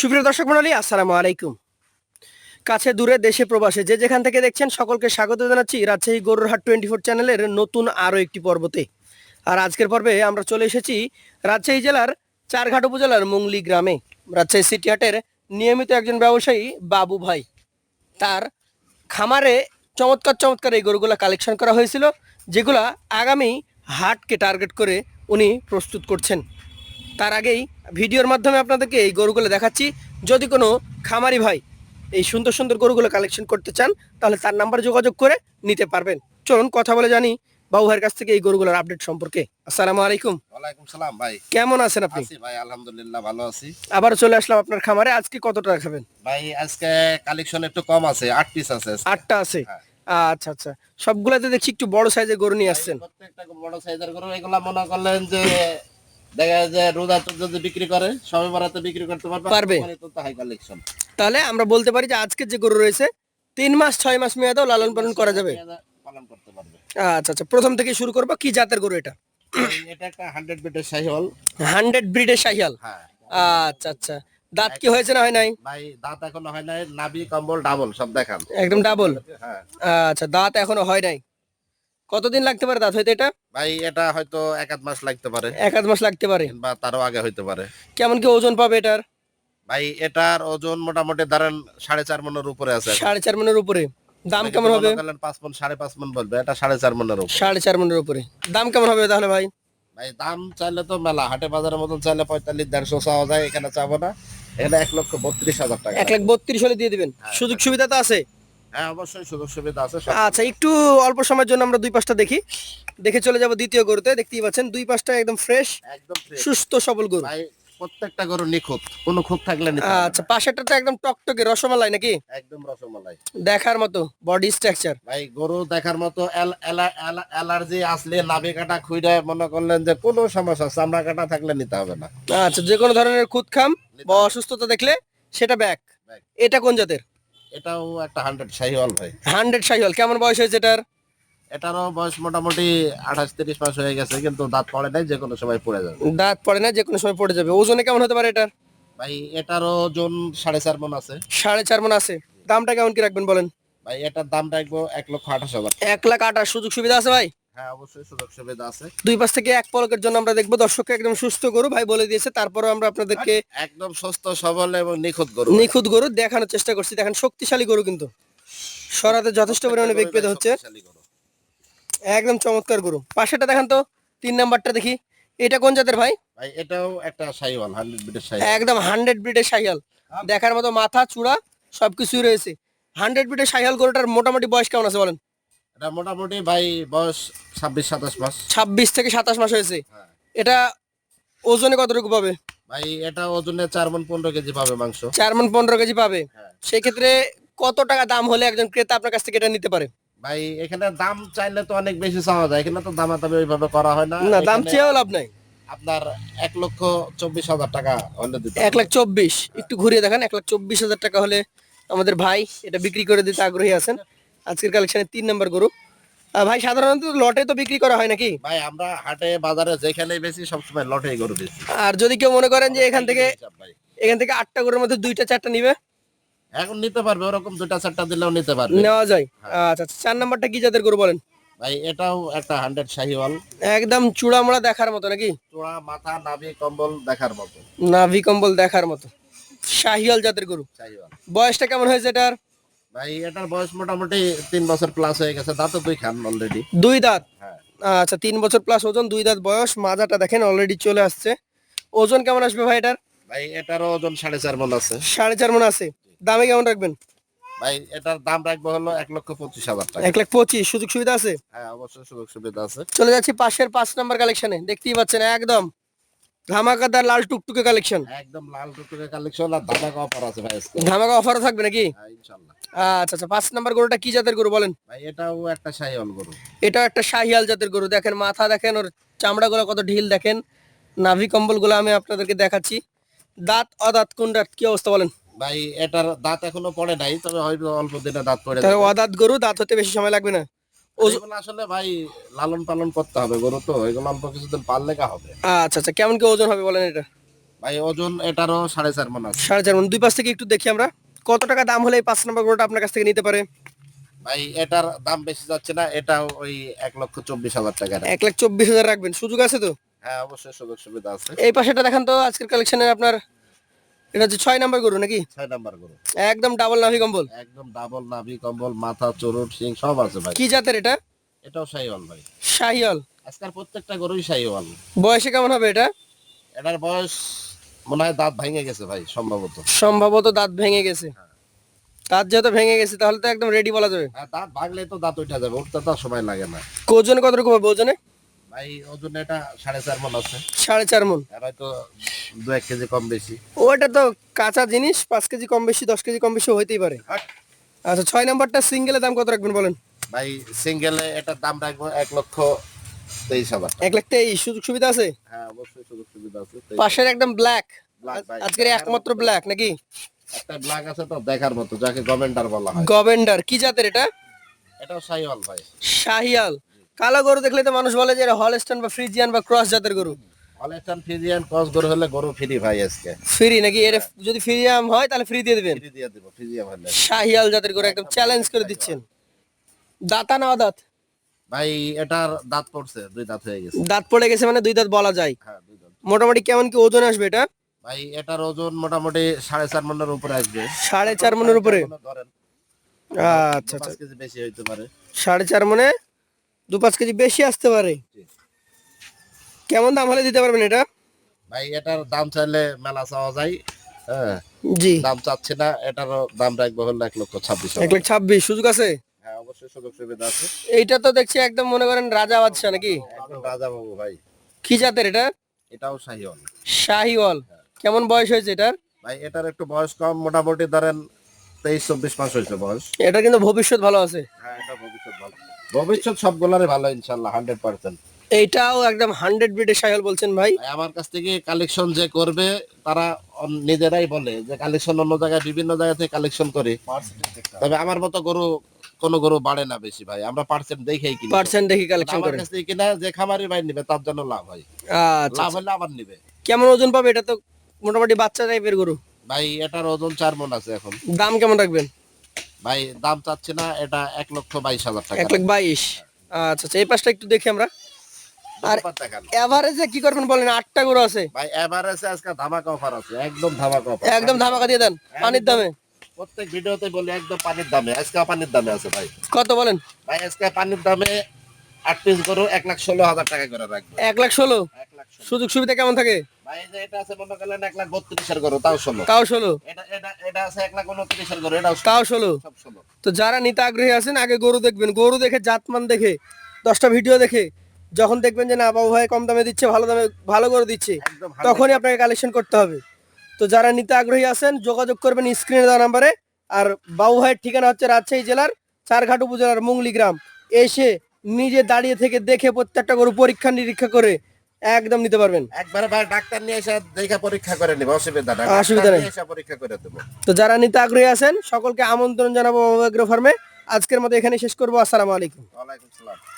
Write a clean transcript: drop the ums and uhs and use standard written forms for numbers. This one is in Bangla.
সুপ্রিয় দর্শক মণ্ডলী, আসসালামু আলাইকুম। কাছে দূরে দেশে প্রবাসে যে যেখান থেকে দেখছেন সকলকে স্বাগত জানাচ্ছি রাজশাহী গরুর হাট 24 চ্যানেলের নতুন আরও একটি পর্বতে। আর আজকের পর্বে আমরা চলে এসেছি রাজশাহী জেলার চারঘাট উপজেলার মুংলি গ্রামে। রাজশাহী সিটি হাটের নিয়মিত একজন ব্যবসায়ী বাবু ভাই, তার খামারে চমৎকার চমৎকার এই গরুগুলো কালেকশন করা হয়েছিল, যেগুলা আগামী হাটকে টার্গেট করে উনি প্রস্তুত করছেন। তার আগেই ভিডিওর মাধ্যমে আপনাদেরকে এই গরুগুলো দেখাচ্ছি। যদি কোনো খামারি ভাই এই সুন্দর সুন্দর গরুগুলো কালেকশন করতে চান, তাহলে তার নাম্বার যোগাযোগ করে নিতে পারবেন। চলুন কথা বলে জানি বাবু ভাইয়ের কাছ থেকে এই গরুগুলোর আপডেট সম্পর্কে। আসসালামু আলাইকুম। ওয়ালাইকুম সালাম ভাই। কেমন আছেন আপনি? আছি ভাই, আলহামদুলিল্লাহ ভালো আছি। আবার চলে আসলাম আপনার খামারে। আজকে কত টাকা খাবেন ভাই আজকে কালেকশন একটু কম আছে, 8 পিস আছে আজকে। 8টা আছে? হ্যাঁ। আচ্ছা আচ্ছা, সবগুলাতে দেখছি একটু বড় সাইজের গরু নিয়ে আসছেন। প্রত্যেকটা বড় সাইজের গরু, এগুলা মনে করলেন যে দেখা যায় যে রোজা তো যদি বিক্রি করে, সবে বরাতে বিক্রি করতে পারবে মানে তো হাই কালেকশন। তাহলে আমরা বলতে পারি যে আজকের যে গরু রয়েছে 3 মাস 6 মাস মেয়াদেও লালন পালন করা যাবে। পালন করতে পারবে। আচ্ছা আচ্ছা, প্রথম থেকে শুরু করবো। কি জাতের গরু এটা? এটা একটা 100 বিটের শাহিওয়াল। 100 ব্রিডের শাহিয়াল। হ্যাঁ। আচ্ছা আচ্ছা, দাঁত কি হয়েছে না হয় নাই? ভাই দাঁত এখনো হয় নাই, নাভি কম্বল ডাবল সব দেখান। একদম ডাবল? হ্যাঁ। আচ্ছা, দাঁত এখনো হয় নাই। কতদিন লাগতে পারে দাঁত হইতে এটা? ভাই এটা হয়তো 1-8 মাস লাগতে পারে, 1 আধ মাস লাগতে পারে। বা তারও আগে হইতে পারে। কেমন কি ওজন পাবে এটার? ভাই এটার ওজন মোটামুটি ধরেন 4.5 মনের উপরে আছে। 4.5 মনের উপরে। দাম কেমন হবে? 5 মন 5.5 মন বলবে, এটা 4.5 মনের উপরে। 4.5 মনের উপরে। দাম কেমন হবে তাহলে ভাই? ভাই দাম চাইলে তো মেলা হাটে বাজারের মতন চাইলে 45-150 চাওয়া যায়, এখানে চাবো না। এখানে 1,32,000 টাকা। 1,32,000 হলে দিয়ে দিবেন? সুযোগ সুবিধা তো আছে? হ্যাঁ অবশ্যই সুযোগ সুবিধা আছে। আচ্ছা, একটু অল্প সময়ের জন্য আমরা দুই পাশটা দেখি, দেখে চলে যাব দ্বিতীয় গরুতে। দেখতেই পাচ্ছেন দুই পাশটা একদম ফ্রেশ, একদম ফ্রেশ সুস্থ সবল গরু। ভাই, প্রত্যেকটা গরু নিখুঁত, কোনো খুঁত থাকলে নিতে হবে না। আচ্ছা, পাশেরটা তো একদম টকটকে রসমালাই নাকি? একদম রসমালাই দেখার মতো বডি স্ট্রাকচার। ভাই, গরু দেখার মতো। অ্যালার্জি আসলে নাভি কাটা খুইরা মনে করলেন যে কোনো সমস্যা, চামড়া কাটা থাকলে নিতে হবে না। আচ্ছা, যে কোনো ধরনের খুদ খাম বা অসুস্থতা দেখলে সেটা ব্যাক। ব্যাক। এটা কোন জাতের? এটাও একটা 100 শাহিওয়াল ভাই। 100 শাহিওয়াল। কেমন বয়স হয়েছে এটার? এটারও বয়স মোটামুটি 28-30 মাস হয়ে গেছে, কিন্তু দাঁত পড়ে নাই, যে কোনো সময় পড়ে যাবে। দাঁত পড়ে না, যে কোনো সময় পড়ে যাবে। ওজনে কেমন হতে পারে এটার? ভাই এটারও ওজন 4.5 মন আছে। 4.5 মন আছে। দামটা কেমন কি রাখবেন বলেন? ভাই এটার দাম রাখবো 1,28,000। 1,28,000। সুযোগ সুবিধা আছে ভাই? হ্যাঁ অবশ্যই সুযোগ সুবিধা আছে। দুই পাশ থেকে এক পলকের জন্য আমরা দেখবো। দর্শককে একদম সুস্থ গরু ভাই বলে দিয়েছে, তারপরেও আমরা আপনাদেরকে একদম সুস্থ সবল এবং নিখুঁত গরু। নিখুঁত গরু দেখানোর চেষ্টা করছি। দেখেন শক্তিশালী গরু, কিন্তু সরাতে যথেষ্ট পরিমাণে বেগ পেতে হচ্ছে। শক্তিশালী গরু। একদম চমৎকার গরু। পাশেটা দেখান তো, 3 নাম্বারটা দেখি। এটা কোন জাতের ভাই? ভাই এটাও একটা শাহিওয়াল, 100 বিটের শাহিওয়াল। একদম 100 ব্রিডের শাহিয়াল। দেখার মতো মাথা চূড়া সবকিছুই রয়েছে। 100 ব্রিডের শাহিয়াল গরুটার মোটামুটি বয়স কেমন আছে বলেন? এটা মোটামুটি ভাই বয়স 26-27 মাস। 26 থেকে 27 মাস হয়েছে। হ্যাঁ। এটা ওজনে কতটুকু পাবে? ভাই এটা ওজনে 4 মন 15 কেজি পাবে মাংস। 4 মণ 15 কেজি পাবে। হ্যাঁ। সেই ক্ষেত্রে কত টাকা দাম হলে একজন ক্রেতা আপনার কাছ থেকে এটা নিতে পারে? ভাই এখানে দাম চাইলে তো অনেক বেশি চাওয়া যায়, এখানে তো দামাদামি ওইভাবে করা হয় না। না, দাম এখানে চেয়েও লাভ নাই। আপনার 1,24,000 টাকা হলে দিতে হবে। 1,24,000। একটু ঘুরিয়ে দেখান। 1,24,000 টাকা হলে আমাদের ভাই এটা বিক্রি করে দিতে আগ্রহী আছেন। আজকের কালেকশনের 3 নাম্বার গরু। ভাই সাধারণত লটে তো বিক্রি করা হয় নাকি? ভাই আমরা হাটে বাজারে যেখানেই বেশি সবসময় লটেই গরু বেশি। আর যদি কেউ মনে করেন যে এখান থেকে ভাই 8টা গরুর মধ্যে 2টা 4টা নিবে, এখন নিতে পারবে, ওরকম 2টা 4টা দিলেও নিতে পারবে। নেওয়া যায়। আচ্ছা আচ্ছা, 4 নাম্বারটা কি জাতের গরু বলেন? ভাই এটাও একটা 100 শাহিওয়াল। একদম চূড়ামোড়া দেখার মতো নাকি? চূড়া মাথা নাভি কম্বল দেখার মতো। নাভি কম্বল দেখার মতো শাহিয়াল জাতের গরু। শাহিওয়াল। বয়সটা কেমন হয়েছে এটার? ভাই এটার বয়স মোটামুটি 3 বছর প্লাস হয়ে গেছে, দাঁতও 2 খান অলরেডি। 2 দাঁত। হ্যাঁ। আচ্ছা, 3 বছর প্লাস ওজন, 2 দাঁত বয়স। মাজাটা দেখেন অলরেডি চলে আসছে। ওজন কেমন আসবে ভাই এটার? ভাই এটারও ওজন 4.5 মন আছে। 4.5 মণ আছে। দামে কেমন রাখবেন? ভাই এটার দাম রাখবো হলো 1,25,000 টাকা। 1,25,000। সুযোগ সুবিধা আছে? হ্যাঁ অবশ্যই সুযোগ সুবিধা আছে। চলে যাচ্ছি পাশের 5 নাম্বার কালেকশনে। দেখতেই পাচ্ছেন একদম ধামাকাদার লাল টুকটুকে কালেকশন। একদম লাল টুকটুকে কালেকশন, আর ধামাকা অফার আছে ভাই আজকে। ধামাকা অফারও থাকবে নাকি? হ্যাঁ ইনশাআল্লাহ। আচ্ছা আচ্ছা, 5 নাম্বার গরুটা কি জাতের গরু বলেন? ভাই এটাও একটা শাহিওয়াল গরু। এটা একটা শাহিয়াল জাতের গরু। দেখেন মাথা দেখেন, ওর চামড়াগুলো কত ঢিল দেখেন। নাভি কম্বলগুলো আমি আপনাদেরকে দেখাচ্ছি। দাঁত অদাঁত কোন দাঁত কি অবস্থা বলেন? ভাই এটার দাঁত এখনো পড়ে নাই, তবে হয়তো অল্প দিনে দাঁত পড়ে তাহলে যাবে। অদাঁত গরু, দাঁত হতে বেশি সময় লাগবে না। এগুলো আসলে ভাই লালন পালন করতে হবে গরু, তো এগুলো অল্প কিছুদিন পাললে কা হবে। আচ্ছা আচ্ছা, কেমন কি ওজন হবে বলেন এটা? ভাই ওজন এটারও 4.5 মণ আছে। 4.5 মণ। দুই পাশ থেকে একটু দেখি আমরা কত টাকা দাম হলে এই 5 নম্বর গরুটা আপনার কাছ থেকে নিতে পারে। ভাই এটার দাম বেশি যাচ্ছে না, এটাও ওই 1,24,000 টাকা। 1,24,000 রাখবেন, সুযোগ আছে তো? হ্যাঁ অবশ্যই সুযোগ সুবিধা আছে। এই পাশেটা দেখেন তো আজকের কালেকশনের আপনার, এটা হচ্ছে 6 নাম্বার গরু নাকি? 6 নাম্বার গরু, একদম ডাবল নাভি কম্বল। একদম ডাবল নাভি কম্বল, মাথা চুরুট সিং সব আছে ভাই। কি জাতের এটা? এটাও শাহিওয়াল ভাই। শাহিওয়াল। আজকাল প্রত্যেকটা গরুই শাহিওয়াল। বয়সে কেমন হবে এটা? এটার বয়স মনে হয় দাঁত ভেঙে গেছে ভাই, সম্ভবত। সম্ভবত দাঁত ভেঙে গেছে। দাঁত যেহেতু ভেঙে গেছে তাহলে তো একদম রেডি বলা যাবে। হ্যাঁ, দাঁত ভাঙলে তো দাঁত উঠে যাবে, উঠতে তো আর সময় লাগে না। ওজনে কত রকম হবে ওজনে? ভাই ওজন এটা 4.5 মণ আছে। 4.5 মণ। আর হয়তো 2-1 কেজি কম বেশি। ওটা তো কাঁচা জিনিস, 5 কেজি কম বেশি 10 কেজি কম বেশি হইতেই পারে। আচ্ছা 6 নাম্বারটা সিঙ্গেলের দাম কত রাখবেন বলেন? ভাই সিঙ্গেলে এটার দাম রাখবো 1,23,000 টাকা। 1,23,000। সুযোগ সুবিধা আছে? হ্যাঁ অবশ্যই সুযোগ সুবিধা আছে। পাশের একদম ব্ল্যাক, Black ভাই। আজকের একমাত্র ব্ল্যাক নাকি? একটা ব্ল্যাক আছে তো দেখার মতো, যাকে গভর্নমেন্টার বলা হয়। গভেন্ডার। কি জাতের এটা? এটাও শাহিওয়াল ভাই। শাহিয়াল। কালো গরু দেখলে তো মানুষ বলে যে এটা হলস্টাইন বা ফ্রিজিয়ান বা ক্রস জাতের গরু। হলস্টাইন ফ্রিজিয়ান ক্রস গরু হলে গরু ফ্রি ভাই আজকে। ফ্রি নাকি? এর যদি ফ্রিজিয়াম হয় তাহলে ফ্রি দিয়ে দিবেন। ফ্রি দিয়ে দেব ফ্রিজিয়ান হলে। শাহিয়াল জাতের গরু একদম চ্যালেঞ্জ করে দিচ্ছেন। দাঁতা না দাঁত? ভাই এটার দাঁত পড়ছে, 2 দাঁত হয়ে গেছে। দাঁত পড়ে গেছে মানে 2 দাঁত বলা যায়। হ্যাঁ 2 দাঁত। মোটামুটি কেমন কি ওজন আসবে এটা? ভাই এটার ওজন মোটামুটি 4.5 মণের উপরে আসবে। 4.5 মণের উপরে? ধরেন আচ্ছা আচ্ছা। 5 কেজি বেশি হইতে পারে। 4.5 মণে 2-5 কেজি বেশি আসতে পারে। জি। কেমন দাম হলে দিতে পারবেন এটা? ভাই এটার দাম চাইলে মেলা চাওয়া যায়। হ্যাঁ জি। দাম চাচ্ছে না, এটারও দাম রাখবো হলো 1,26,000। 1,26,000। সুযোগ আছে? হ্যাঁ অবশ্যই সুযোগ সুবিধা আছে। এইটা তো দেখছি একদম মনে করেন রাজা বাদশা নাকি? একদম রাজা বাবু ভাই। কি জাতের এটা? এটাও শাহিওয়াল। শাহিওয়াল। কেমন বয়স হয়েছে এটার? ভাই এটার একটু বয়স কম, মোটামুটি ধরেন 23-24 মাস হয়েছে বয়স। এটা কিন্তু ভবিষ্যৎ ভালো আছে। হ্যাঁ এটা ভবিষ্যৎ ভালো, ভবিষ্যৎ সবগুলারই ভালো ইনশাল্লাহ 100%। এইটাও একদম 100 ব্রিডের শাহিওয়াল বলছেন ভাই? ভাই আমার কাছ থেকে কালেকশন যে করবে তারা নিজেরাই বলে যে কালেকশন অন্য জায়গায় বিভিন্ন জায়গা থেকে কালেকশন করি, তবে আমার মতো গরু কোন গরু বাড়ে না বেশি ভাই, আমরা পার্সেন্ট দেখেই কিনি। পার্সেন্ট দেখি কালেকশন আমার করেন? কাছ থেকে কিনা যে খামারি ভাই নিবে তার জন্য লাভ হয়। আচ্ছা লাভ আচ্ছা। হলে আবার নিবে। কেমন ওজন পাবে এটা? তো মোটামুটি বাচ্চা টাইপের গরু। ভাই এটার ওজন 4 মণ আছে এখন। দাম কেমন রাখবেন? ভাই দাম চাচ্ছে না, এটা 1,22,000 টাকা। 1,22,000। আচ্ছা আচ্ছা। এই পাশটা একটু দেখি আমরা। আর দুটো দেখান। এভারেজে কি করবেন বলেন? 8টা গরু আছে। ভাই এভারেজে আজকে ধামাকা অফার আছে, একদম ধামাকা অফার। একদম ধামাকা দিয়ে দেন পানির দামে। প্রত্যেক ভিডিওতে বলি একদম পানির দামে, আজকে পানির দামে আছে ভাই। কত বলেন? ভাই আজকে পানির দামে 8 পিস গরু 1,16,000 টাকা করে রাখবো। 1,16,000। 1,16,000। সুযোগ সুবিধা কেমন থাকে? ভাই এই যে এটা আছে মনে করলেন 1,32,000 এর গরু, তাও 16। তাও 16। এটা আছে 1,29,000 এর গরু, এটাও তাও 16। সব 16। তো যারা নিতে আগ্রহী আছেন আগে গরু দেখবেন, গরু দেখে জাতমান দেখে 10টা ভিডিও দেখে যখন দেখবেন যে না বাবু ভাই কম দামে দিচ্ছে, ভালো দামে ভালো গরু দিচ্ছে, একদম তখনই আপনাকে কালেকশন করতে হবে। তো যারা নিতে আগ্রহী আছেন যোগাযোগ করবেন স্ক্রিনে দেওয়া নাম্বারে। আর বাবু ভাইয়ের ঠিকানা হচ্ছে রাজশাহী জেলার চারঘাট উপজেলার মুংলি গ্রাম। এসে নিজে দাঁড়িয়ে থেকে দেখে প্রত্যেকটা গরু পরীক্ষা নিরীক্ষা করে একদম নিতে পারবেন। একবারে ভাই ডাক্তার নিয়ে এসে দেখা পরীক্ষা করে নিব, অসুবিধা নাই। অসুবিধা নেই। এসে পরীক্ষা করে দেব। তো যারা নিতে আগ্রহী আছেন সকলকে আমন্ত্রণ জানাবো এগ্রো ফার্মে। আজকের মতো এখানে শেষ করবো। আসসালামু আলাইকুম। ওয়ালাইকুম আসসালাম।